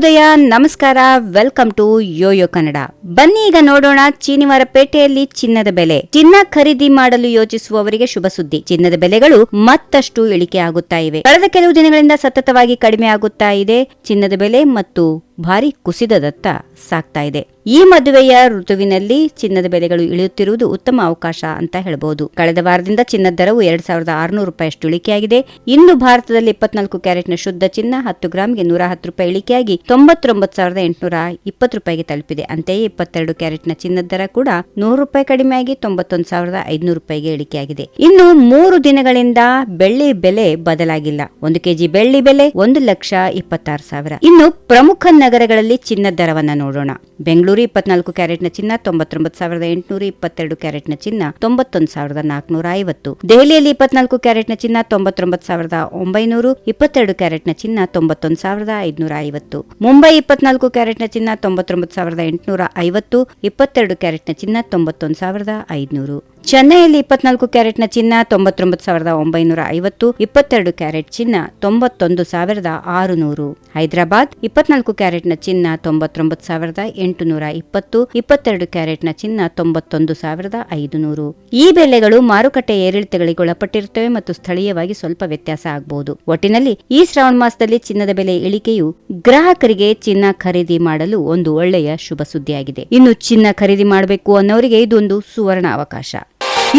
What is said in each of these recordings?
ಶುಭೋದಯ, ನಮಸ್ಕಾರ, welcome to Yoyo Kannada. ಬನ್ನಿ ಈಗ ನೋಡೋಣ ಶನಿವಾರ ಪೇಟೆಯಲ್ಲಿ ಚಿನ್ನದ ಬೆಲೆ. ಚಿನ್ನ ಖರೀದಿ ಮಾಡಲು ಯೋಚಿಸುವವರಿಗೆ ಶುಭ ಸುದ್ದಿ. ಚಿನ್ನದ ಬೆಲೆಗಳು ಮತ್ತಷ್ಟು ಇಳಿಕೆ ಆಗುತ್ತಾ ಇವೆ. ಕಳೆದ ಕೆಲವು ದಿನಗಳಿಂದ ಸತತವಾಗಿ ಕಡಿಮೆ ಆಗುತ್ತಾ ಇದೆ ಚಿನ್ನದ ಬೆಲೆ ಮತ್ತು ಭಾರಿ ಕುಸಿತದತ್ತ ಸಾಗ್ತಾ ಇದೆ. ಈ ಮದುವೆಯ ಋತುವಿನಲ್ಲಿ ಚಿನ್ನದ ಬೆಲೆಗಳು ಇಳಿಯುತ್ತಿರುವುದು ಉತ್ತಮ ಅವಕಾಶ ಅಂತ ಹೇಳಬಹುದು. ಕಳೆದ ವಾರದಿಂದ ಚಿನ್ನದ ದರವು 2600 ರೂಪಾಯಿಯಷ್ಟು ಇಳಿಕೆಯಾಗಿದೆ. ಇಂದು ಭಾರತದಲ್ಲಿ 24 ಕ್ಯಾರೆಟ್ನ ಶುದ್ಧ ಚಿನ್ನ 10 ಗ್ರಾಂಗೆ 110 ರೂಪಾಯಿ ಇಳಿಕೆಯಾಗಿ 99,820 ರೂಪಾಯಿಗೆ ತಲುಪಿದೆ. ಅಂತೆಯೇ 22 ಕ್ಯಾರೆಟ್ನ ಚಿನ್ನದ ದರ ಕೂಡ 100 ರೂಪಾಯಿ ಕಡಿಮೆಯಾಗಿ 91,500 ರೂಪಾಯಿಗೆ ಇಳಿಕೆಯಾಗಿದೆ. ಇನ್ನು 3 ದಿನಗಳಿಂದ ಬೆಳ್ಳಿ ಬೆಲೆ ಬದಲಾಗಿಲ್ಲ. 1 ಕೆಜಿ ಬೆಳ್ಳಿ ಬೆಲೆ 1,26,000. ಇನ್ನು ಪ್ರಮುಖ ನಗರಗಳಲ್ಲಿ ಚಿನ್ನದ ದರವನ್ನ ನೋಡೋಣ. ಬೆಂಗಳೂರು 24 ಕ್ಯಾರೆಟ್ನ ಚಿನ್ನ 99,800, 22 ಕ್ಯಾರೆಟ್ನ ಚಿನ್ನ 91,450. ದೆಹಲಿಯಲ್ಲಿ 24 ಕ್ಯಾರೆಟ್ನ ಚಿನ್ನ 99,900, 22 ಕ್ಯಾರೆಟ್ನ ಚಿನ್ನ 91,550. ಮುಂಬೈ 24 ಕ್ಯಾರೆಟ್ನ ಚಿನ್ನ 99,850, 22 ಕ್ಯಾರೆಟ್ನ ಚಿನ್ನ 91,500. ಚೆನ್ನೈಯಲ್ಲಿ 24 ಕ್ಯಾರೆಟ್ನ ಚಿನ್ನ 99,950, 22 ಕ್ಯಾರೆಟ್ ಚಿನ್ನ 91,600. ಹೈದರಾಬಾದ್ 24 ಕ್ಯಾರೆಟ್ನ ಚಿನ್ನ 99,820, 22 ಕ್ಯಾರೆಟ್ನ ಚಿನ್ನ 91,500. ಈ ಬೆಲೆಗಳು ಮಾರುಕಟ್ಟೆ ಏರಿಳಿತಗಳಿಗೆ ಒಳಪಟ್ಟಿರುತ್ತವೆ ಮತ್ತು ಸ್ಥಳೀಯವಾಗಿ ಸ್ವಲ್ಪ ವ್ಯತ್ಯಾಸ ಆಗಬಹುದು. ಒಟ್ಟಿನಲ್ಲಿ ಈ ಶ್ರಾವಣ ಮಾಸದಲ್ಲಿ ಚಿನ್ನದ ಬೆಲೆ ಇಳಿಕೆಯು ಗ್ರಾಹಕರಿಗೆ ಚಿನ್ನ ಖರೀದಿ ಮಾಡಲು ಒಂದು ಒಳ್ಳೆಯ ಶುಭ ಸುದ್ದಿಯಾಗಿದೆ. ಇನ್ನು ಚಿನ್ನ ಖರೀದಿ ಮಾಡಬೇಕು ಅನ್ನೋರಿಗೆ ಇದೊಂದು ಸುವರ್ಣ ಅವಕಾಶ.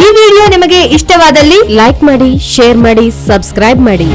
ಈ ವಿಡಿಯೋ ನಿಮಗೆ ಇಷ್ಟವಾದಲ್ಲಿ ಲೈಕ್ ಮಾಡಿ, ಶೇರ್ ಮಾಡಿ, ಸಬ್ಸ್ಕ್ರೈಬ್ ಮಾಡಿ.